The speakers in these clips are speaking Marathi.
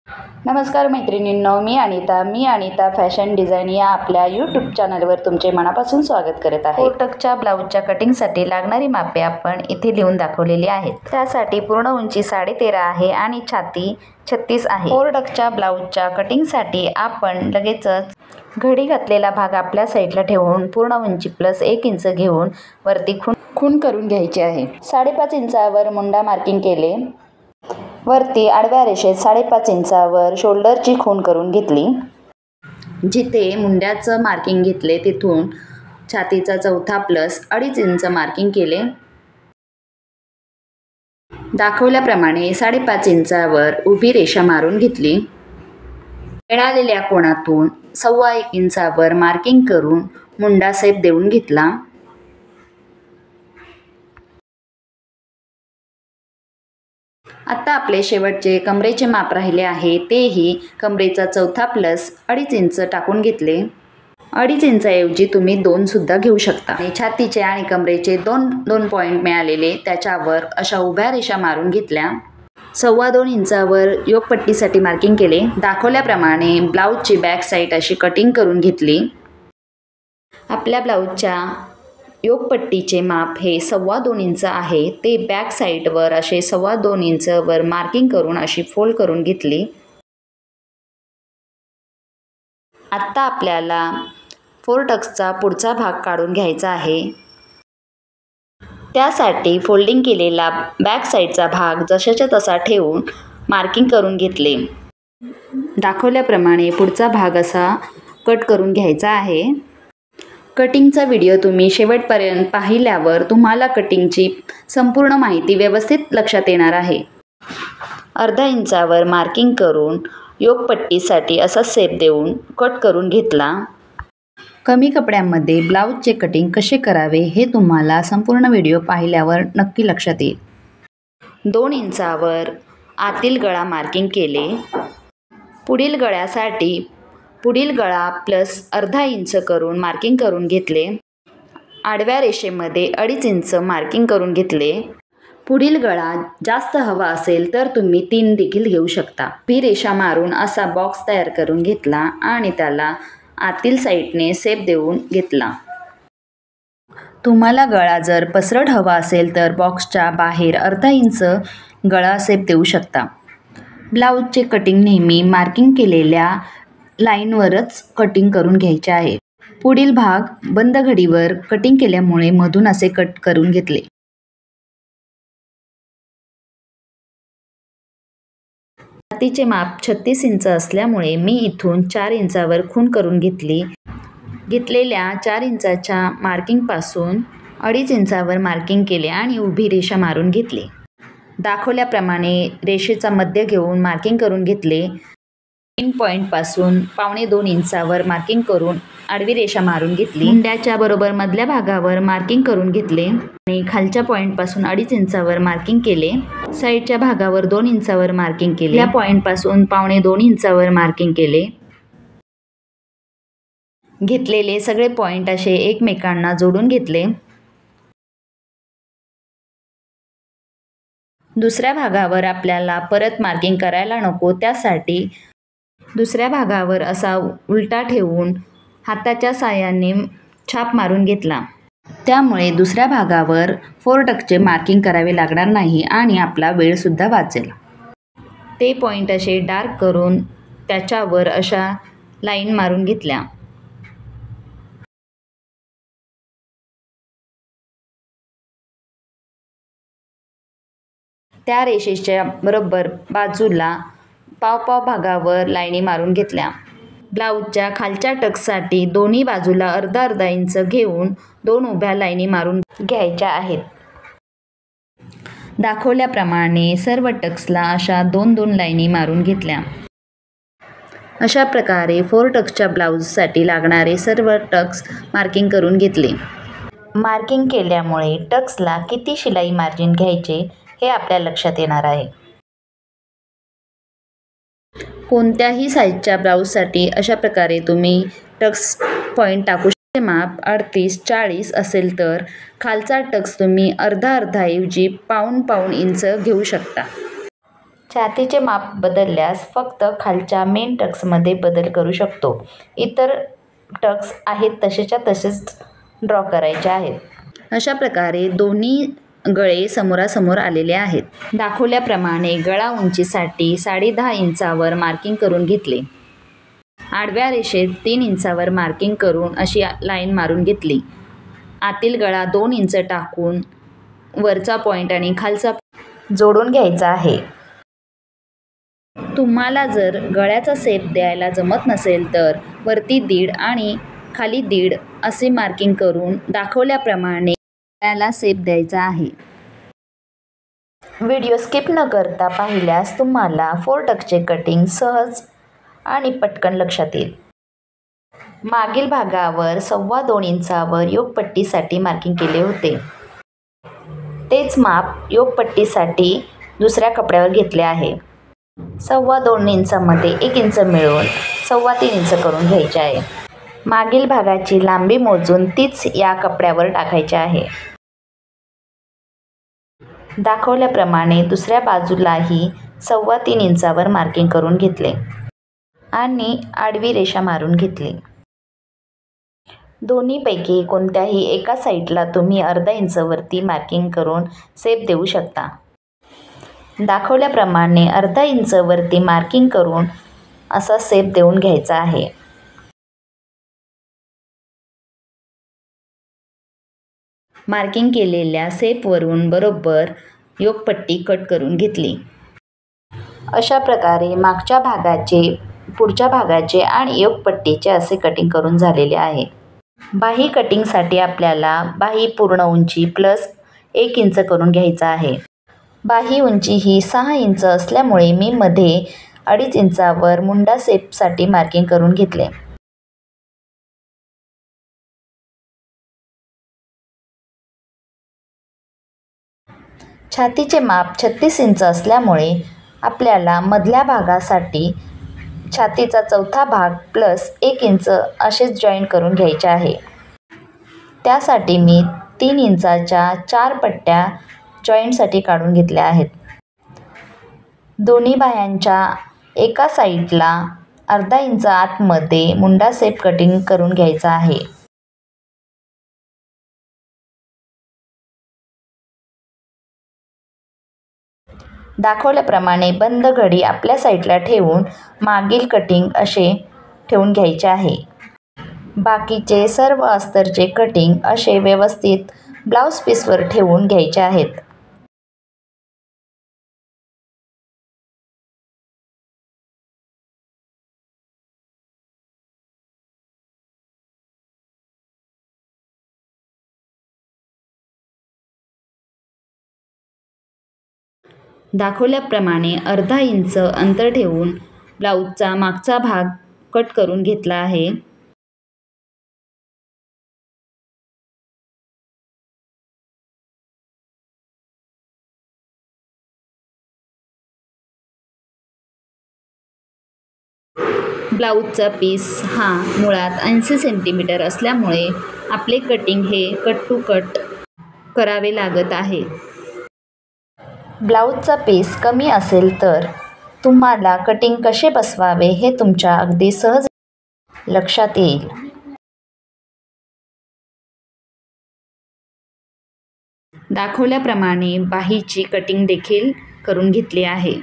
नमस्कार मैत्रिणींनो, मी अनिता फॅशन डिझाईन या आपल्या यूट्यूब चॅनलवर तुमचे मनापासून स्वागत करत आहे। फोरटक्सच्या ब्लाऊजच्या कटिंगसाठी लागणारी मापे आपण इथे लिहून दाखवलेली आहेत। त्यासाठी पूर्ण उंची 13.5 आहे आणि छाती 36 आहे। फोरटक्सच्या ब्लाऊजच्या कटिंगसाठी आपण लगेचच घडी घातलेला भाग आपल्या साईडला ठेवून पूर्ण उंची प्लस 1 इंच घेऊन वरती खूण करून घ्यायची आहे। 5.5 इंचावर मुंडा मार्किंग केले। वरती आडव्या रेषेत 5.5 इंचावर शोल्डरची खूण करून घेतली। जिथे मुंड्याचं मार्किंग घेतले तिथून छातीचा चौथा प्लस 2.5 इंच मार्किंग केले। दाखवल्याप्रमाणे 5.5 इंचावर उभी रेषा मारून घेतली। मिळालेल्या कोणातून 1.25 इंचावर मार्किंग करून मुंडा शेप देऊन घेतला। आता आपले शेवटचे कमरेचे माप राहिले आहे, तेही कमरेचा चौथा प्लस 2.5 इंच टाकून घेतले। 2.5 इंचाऐवजी तुम्ही 2 सुद्धा घेऊ शकता। आणि छातीचे आणि कमरेचे दोन पॉईंट मिळालेले त्याच्यावर अशा उभ्या रेषा मारून घेतल्या। 2.25 इंचावर योकपट्टीसाठी मार्किंग केले। दाखवल्याप्रमाणे ब्लाऊजची बॅक साईड अशी कटिंग करून घेतली। आपल्या ब्लाऊजच्या योकपट्टीचे माप हे 2.25 इंच आहे, ते बॅक साईडवर असे 2.25 इंच वर मार्किंग करून अशी फोल्ड करून घेतली। आता आपल्याला फोरटक्सचा पुढचा भाग काढून घ्यायचा आहे। त्यासाठी फोल्डिंग केलेला बॅक साईडचा भाग जशाच्या तसा ठेवून मार्किंग करून घेतले। दाखवल्याप्रमाणे पुढचा भाग असा कट करून घ्यायचा आहे। कटिंगचा व्हिडिओ तुम्ही शेवटपर्यंत पाहिल्यावर तुम्हाला कटिंगची संपूर्ण माहिती व्यवस्थित लक्षात येणार आहे। 0.5 इंचावर मार्किंग करून योकपट्टीसाठी असा शेप देऊन कट करून घेतला। कमी कपड्यांमध्ये ब्लाऊजचे कटिंग कसे करावे हे तुम्हाला संपूर्ण व्हिडिओ पाहिल्यावर नक्की लक्षात येईल। 2 इंचावर आतील गळा मार्किंग केले। पुढील गळ्यासाठी पुढील गळा प्लस 0.5 इंच करून मार्किंग करून घेतले। आडव्या रेषेमध्ये 2.5 इंच मार्किंग करून घेतले। पुढील गळा जास्त हवा असेल तर तुम्ही 3 देखील घेऊ शकता। उभी रेषा मारून असा बॉक्स तयार करून घेतला आणि त्याला आतील साईडने शेप देऊन घेतला। तुम्हाला गळा जर पसरट हवा असेल तर बॉक्सच्या बाहेर 0.5 इंच गळा शेप देऊ शकता। ब्लाऊजचे कटिंग नेहमी मार्किंग केलेल्या लाईनवरच कटिंग करून घ्यायचे आहे। पुढील भाग बंद घडीवर कटिंग केल्यामुळे मधून असे कट करून घेतले। छातीचे माप 36 इंच असल्यामुळे मी इथून 4 इंचावर खूण करून घेतली। घेतलेल्या 4 इंचाच्या मार्किंगपासून 2.5 इंचावर मार्किंग केले आणि उभी रेषा मारून घेतली। दाखवल्याप्रमाणे रेषेचा मध्य घेऊन मार्किंग करून घेतले। मेन पॉईंटपासून 2.25 इंचावर मार्किंग करून आडवी रेषा मारून घेतली। मुंड्याच्या बरोबर मधल्या भागावर मार्किंग करून घेतले आणि खालच्या पॉईंटपासून 2.5 इंचावर मार्किंग केले। साईडच्या भागावर 2 इंचावर मार्किंग केले। या पॉईंटपासून 2.25 इंचावर मार्किंग केले। घेतलेले सगळे पॉईंट असे एकमेकांना जोडून घेतले। दुसऱ्या भागावर आपल्याला परत मार्किंग करायला नको, त्यासाठी दुसऱ्या भागावर असा उलटा ठेवून हाताच्या साहाय्याने छाप मारून घेतला। त्यामुळे दुसऱ्या भागावर फोरटक्सचे मार्किंग करावे लागणार नाही आणि आपला वेळ सुद्धा वाचेल। ते पॉईंट असे डार्क करून त्याच्यावर अशा लाईन मारून घेतल्या। त्या रेषेच्या बरोबर बाजूला पाव भागावर लाईनी मारून घेतल्या। ब्लाऊजच्या खालच्या टक्ससाठी दोन्ही बाजूला 0.5 इंच घेऊन 2 उभ्या लाईनी मारून घ्यायच्या आहेत। दाखवल्याप्रमाणे सर्व टक्सला अशा 2 लाईनी मारून घेतल्या। अशा प्रकारे फोरटक्सच्या ब्लाऊजसाठी लागणारे सर्व टक्स मार्किंग करून घेतले। मार्किंग केल्यामुळे टक्सला किती शिलाई मार्जिन घ्यायचे हे आपल्या लक्षात येणार आहे। कोणत्याही साईजच्या ब्लाऊजसाठी अशा प्रकारे तुम्ही टक्स पॉईंट टाकू शकता। माप 38-40 असेल तर खालचा टक्स तुम्ही अर्धा ऐवजी 1.5 इंच घेऊ शकता। छातीचे माप बदलल्यास फक्त खालच्या मेन टक्समध्ये बदल करू शकतो. इतर टक्स आहेत तसेच्या तसेच ड्रॉ करायचे आहेत. अशा प्रकारे दोन्ही गळे समोरासमोर आलेले आहेत. दाखवल्याप्रमाणे गळा उंचीसाठी 10.5 इंचावर मार्किंग करून घेतले. आडव्या रेषेत 3 इंचावर मार्किंग करून अशी लाईन मारून घेतली. आतील गळा 2 इंच टाकून वरचा पॉईंट आणि खालचा जोडून घ्यायचा आहे. तुम्हाला जर गळ्याचा शेप द्यायला जमत नसेल तर वरती 1.5 आणि खाली 1.5 असे मार्किंग करून दाखवल्याप्रमाणे गळ्याला शेप द्यायचा आहे. व्हिडिओ स्किप न करता पाहिल्यास तुम्हाला 4 टक्सचे कटिंग सहज आणि पटकन लक्षात येईल. मागील भागावर 2.25 इंचावर योगपट्टीसाठी मार्किंग केले होते. तेच माप योगपट्टीसाठी दुसऱ्या कपड्यावर घेतले आहे. 2.25 इंचामध्ये 1 इंच मिळून 3.25 इंच करून घ्यायचे आहे. मागील भागाची लांबी मोजून तीच या कपड्यावर टाकायची आहे. दाखवल्याप्रमाणे दुसऱ्या बाजूलाही 3.25 इंचावर मार्किंग करून घेतले आणि आडवी रेषा मारून घेतली. दोन्हीपैकी कोणत्याही एका साईडला तुम्ही अर्धा इंच वरती मार्किंग करून शेप देऊ शकता. दाखवल्याप्रमाणे अर्धा इंच वरती मार्किंग करून असा शेप देऊन घ्यायचा आहे. मार्किंग केलेल्या शेपवरून बरोबर योगपट्टी कट करून घेतली. अशा प्रकारे मागच्या भागाचे, पुढच्या भागाचे आणि योगपट्टीचे असे कटिंग करून झालेले आहे. बाही कटिंगसाठी आपल्याला बाही पूर्ण उंची प्लस 1 इंच करून घ्यायचा आहे. बाही उंची ही 6 इंच असल्यामुळे मी मध्ये 2.5 इंचावर मुंडा शेपसाठी मार्किंग करून घेतले. छातीचे माप 36 इंच असल्यामुळे आपल्याला मधल्या भागासाठी छातीचा चौथा भाग प्लस 1 इंच असेच जॉईंट करून घ्यायचे आहे. त्यासाठी मी 3 इंचाच्या 4 पट्ट्या जॉईंटसाठी काढून घेतल्या आहेत. दोन्ही बाह्यांच्या एका साईडला अर्धा इंच आतमध्ये मुंडा शेप कटिंग करून घ्यायचा आहे. दाखवल्याप्रमाणे बंद घडी आपल्या साईडला ठेवून मागील कटिंग असे ठेवून घ्यायचे आहे. बाकीचे सर्व अस्तरचे कटिंग असे व्यवस्थित ब्लाऊज पीसवर ठेवून घ्यायचे आहेत. दाखवल्याप्रमाणे अर्धा इंच अंतर ठेवून ब्लाऊजचा मागचा भाग कट करून घेतला आहे. ब्लाऊजचा पीस हा मुळात 80 सेंटीमीटर असल्यामुळे आपले कटिंग हे कट टू कट करावे लागत आहे. ब्लाऊजचा पीस कमी असेल तर तुम्हाला कटिंग कसे बसवावे हे तुमच्या अगदी सहज लक्षात येईल. दाखवल्याप्रमाणे बाहीची कटिंग देखील करून घेतली आहे.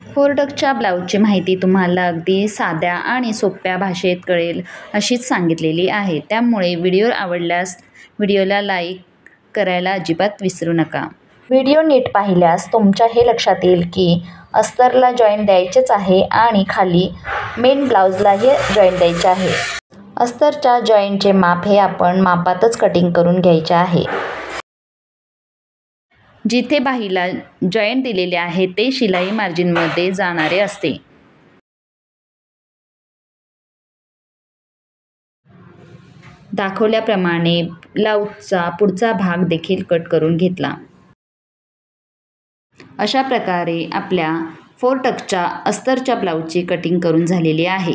4 टक्सच्या ब्लाऊजची माहिती तुम्हाला अगदी साध्या आणि सोप्या भाषेत कळेल अशीच सांगितलेली आहे. त्यामुळे व्हिडिओ आवडल्यास व्हिडिओला लाईक करायला अजिबात विसरू नका. व्हिडिओ नीट पाहिल्यास तुमच्या हे लक्षात येईल की अस्तरला जॉईंट द्यायचेच आहे आणि खाली मेन ब्लाऊजलाही जॉईंट द्यायचे आहे. अस्तरच्या जॉईंटचे माप हे आपण मापातच कटिंग करून घ्यायचे आहे. जिथे बाहीला जॉईंट दिलेले आहे ते शिलाई मार्जिनमध्ये जाणारे असते. दाखवल्याप्रमाणे ब्लाऊजचा पुढचा भाग देखील कट करून घेतला. अशा प्रकारे आपल्या 4 टक्सच्या अस्तरच्या ब्लाऊजची कटिंग करून झालेली आहे.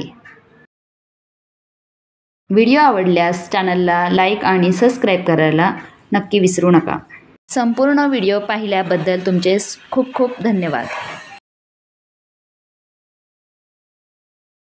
व्हिडिओ आवडल्यास चॅनलला लाईक आणि सबस्क्राईब करायला नक्की विसरू नका. संपूर्ण व्हिडिओ पाहिल्याबद्दल तुमचे खूप खूप धन्यवाद.